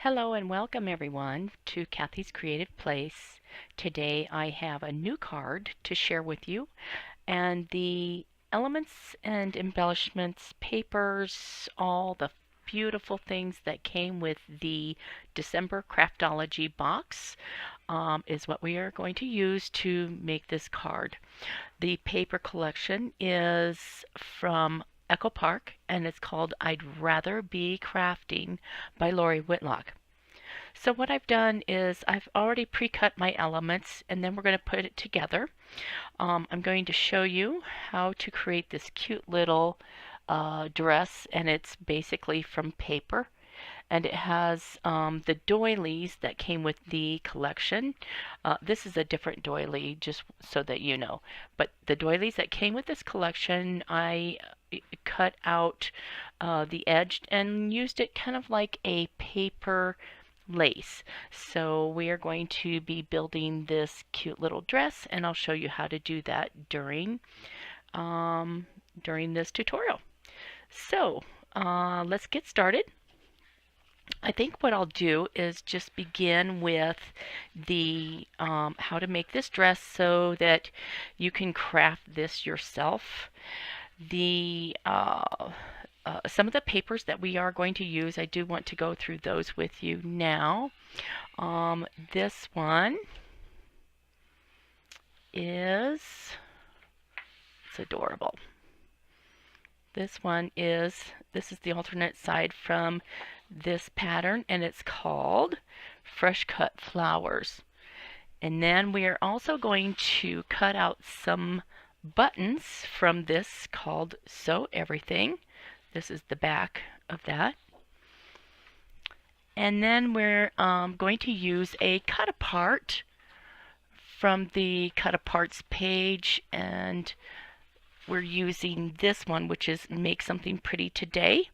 Hello and welcome everyone to Kathy's Creative Place. Today I have a new card to share with you, and the elements and embellishments, papers, all the beautiful things that came with the December Craftology box is what we are going to use to make this card. The paper collection is from Echo Park and it's called I'd Rather Be Crafting by Lori Whitlock. So what I've done is I've already pre-cut my elements and then we're going to put it together. I'm going to show you how to create this cute little dress, and it's basically from paper, and it has the doilies that came with the collection. This is a different doily, just so that you know. But the doilies that came with this collection, I cut out the edge and used it kind of like a paper lace. So we are going to be building this cute little dress, and I'll show you how to do that during this tutorial. So let's get started. I think what I'll do is just begin with the how to make this dress so that you can craft this yourself. The some of the papers that we are going to use, I do want to go through those with you now. This one is, it's adorable. This is the alternate side from this pattern, and it's called Fresh Cut Flowers. And then we are also going to cut out some buttons from this called Sew Everything. This is the back of that. And then we're going to use a cut apart from the cut aparts page, and we're using this one, which is Make Something Pretty Today,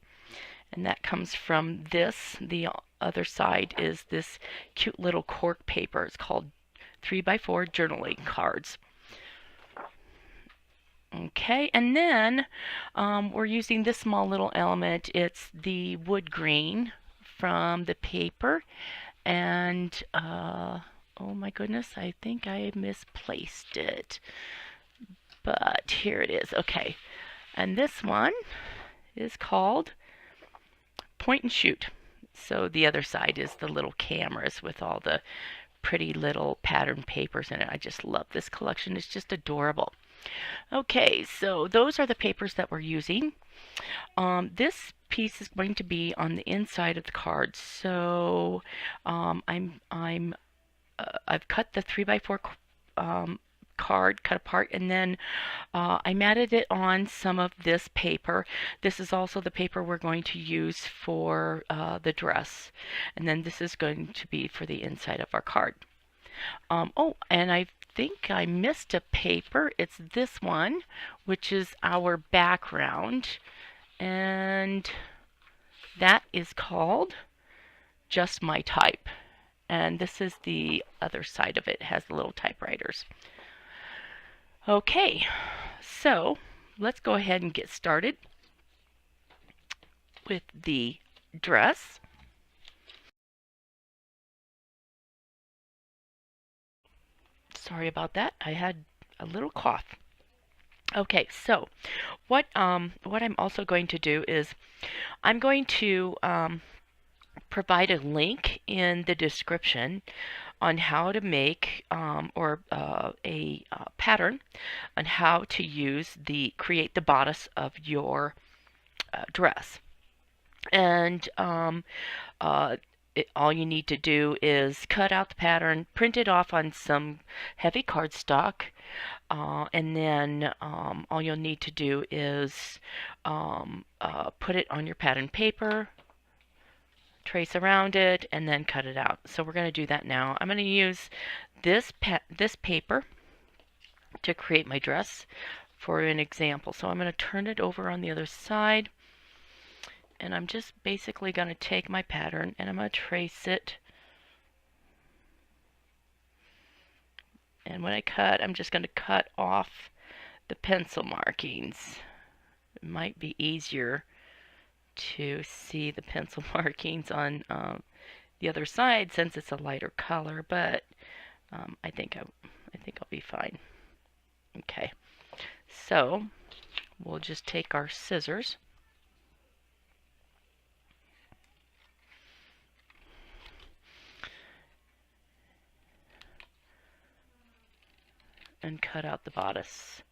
and that comes from this. The other side is this cute little cork paper. It's called 3x4 journaling cards. Okay, and then we're using this small little element. It's the wood grain from the paper, and oh my goodness, I think I misplaced it, but here it is. Okay, and this one is called Point and Shoot. So the other side is the little cameras with all the pretty little pattern papers in it. I just love this collection. It's just adorable. Okay, so those are the papers that we're using. This piece is going to be on the inside of the card. So I've cut the 3x4 card cut apart, and then I matted it on some of this paper. This is also the paper we're going to use for the dress, and then this is going to be for the inside of our card. Oh, and I think I missed a paper. It's this one, which is our background, and that is called Just My Type. And this is the other side of it. It has the little typewriters. Okay, so let's go ahead and get started with the dress. Sorry about that. I had a little cough. Okay, so what I'm also going to do is I'm going to provide a link in the description on how to make a pattern on how to create the bodice of your dress. And all you need to do is cut out the pattern, print it off on some heavy cardstock, and then all you'll need to do is put it on your pattern paper, trace around it, and then cut it out. So we're going to do that now. I'm going to use this paper to create my dress for an example. So I'm going to turn it over on the other side, and I'm just basically going to take my pattern and I'm going to trace it. And when I cut, I'm just going to cut off the pencil markings. It might be easier to see the pencil markings on the other side since it's a lighter color, but I think I'll be fine. Okay, so we'll just take our scissors and cut out the bodice.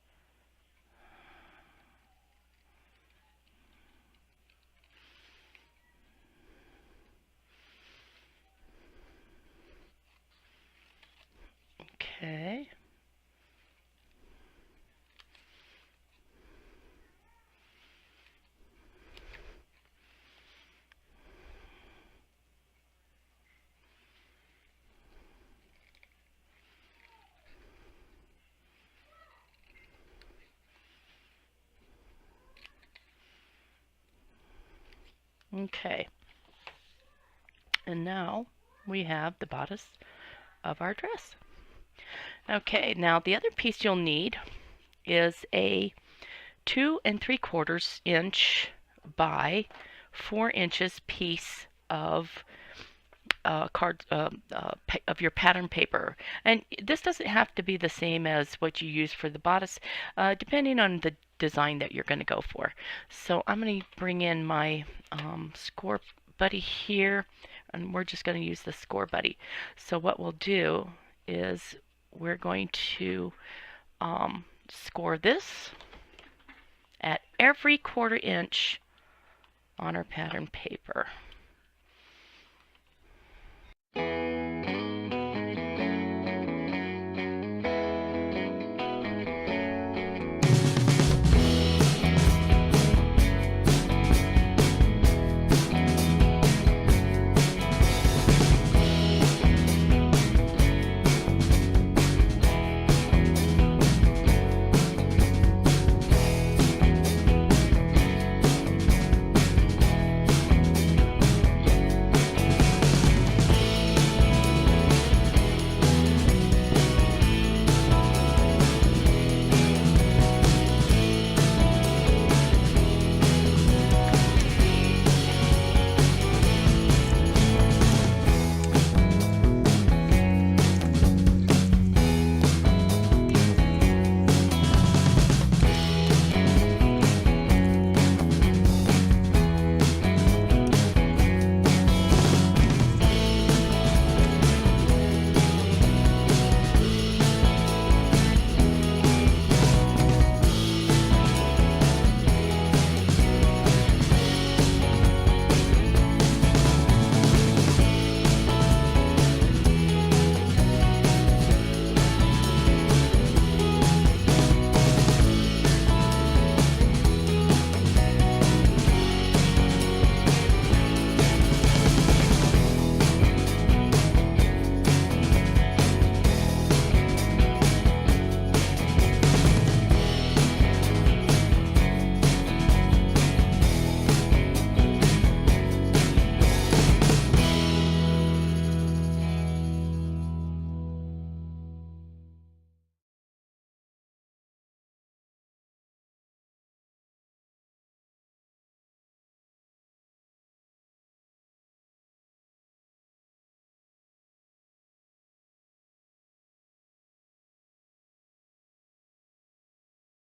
Okay. Okay. And now we have the bodice of our dress. Okay, now the other piece you'll need is a 2 3/4 inch by 4 inches piece of of your pattern paper. And this doesn't have to be the same as what you use for the bodice, depending on the design that you're going to go for. So I'm going to bring in my score buddy here, and we're just going to use the score buddy. So what we'll do is we're going to score this at every 1/4 inch on our pattern paper.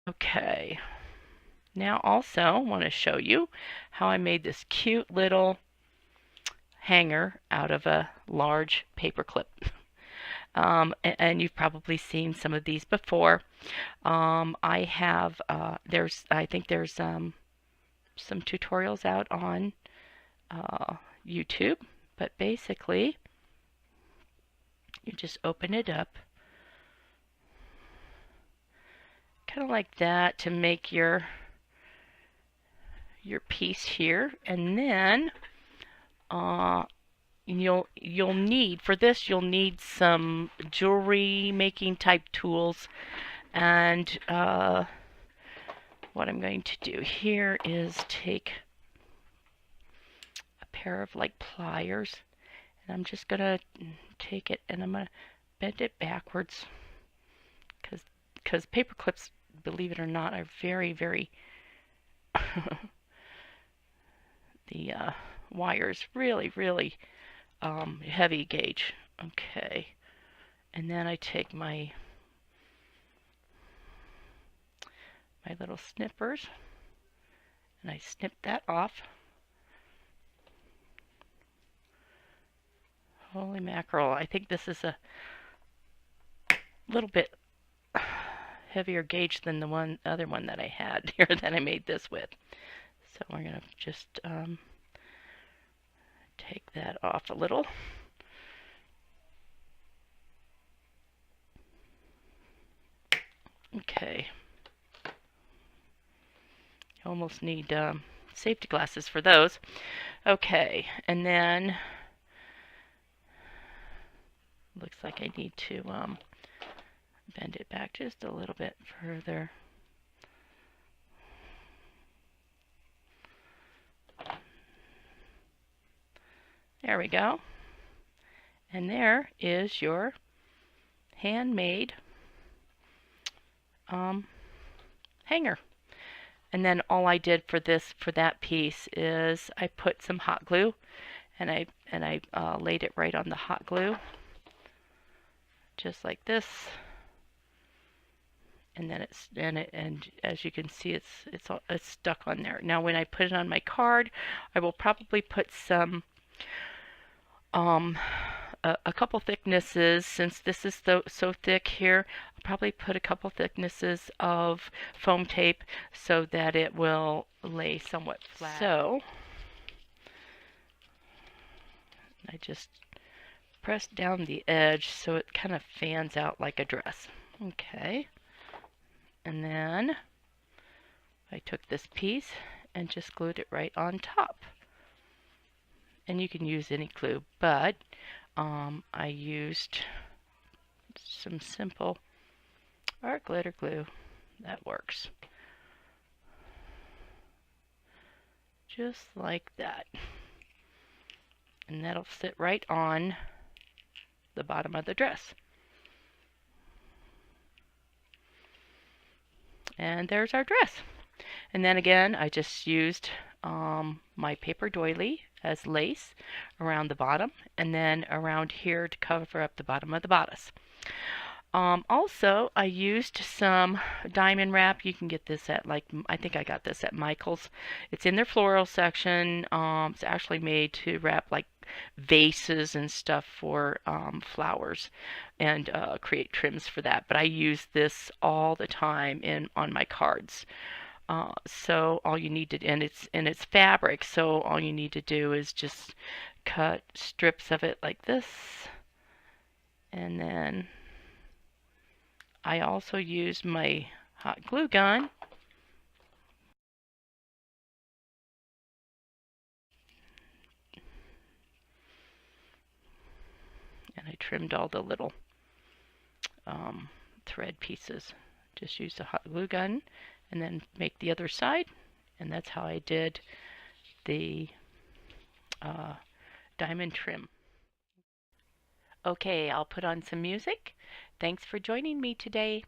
Okay, now also I want to show you how I made this cute little hanger out of a large paper clip. And you've probably seen some of these before. I have, I think there's some tutorials out on YouTube, but basically you just open it up kind of like that to make your piece here, and then you'll need for this some jewelry making type tools, and what I'm going to do here is take a pair of like pliers, and I'm just gonna take it and I'm gonna bend it backwards because paper clips, believe it or not, are very, very the wires really, really heavy gauge. Okay, and then I take my little snippers and I snip that off. Holy mackerel, I think this is a little bit heavier gauge than the other one that I had here that I made this with. So we're going to just take that off a little. Okay. You almost need safety glasses for those. Okay, and then looks like I need to bend it back just a little bit further. There we go. And there is your handmade hanger. And then all I did for that piece is I put some hot glue and I laid it right on the hot glue, just like this. And then and as you can see, it's stuck on there. Now when I put it on my card, I will probably put some a couple thicknesses, since this is so thick here. I'll probably put a couple thicknesses of foam tape so that it will lay somewhat flat. So I just press down the edge so it kind of fans out like a dress. Okay. And then I took this piece and just glued it right on top. And you can use any glue, but I used some simple art glitter glue. That works. Just like that. And that'll sit right on the bottom of the dress. And there's our dress. And then again, I just used my paper doily as lace around the bottom, and then around here to cover up the bottom of the bodice. Also, I used some diamond wrap. You can get this at, I think I got this at Michael's. It's in their floral section. It's actually made to wrap like vases and stuff for flowers and create trims for that. But I use this all the time on my cards. So all you need to, and it's fabric, so all you need to do is just cut strips of it like this. And then I also use my hot glue gun and I trimmed all the little thread pieces. Just use the hot glue gun and then make the other side, and that's how I did the diamond trim. Okay, I'll put on some music. Thanks for joining me today.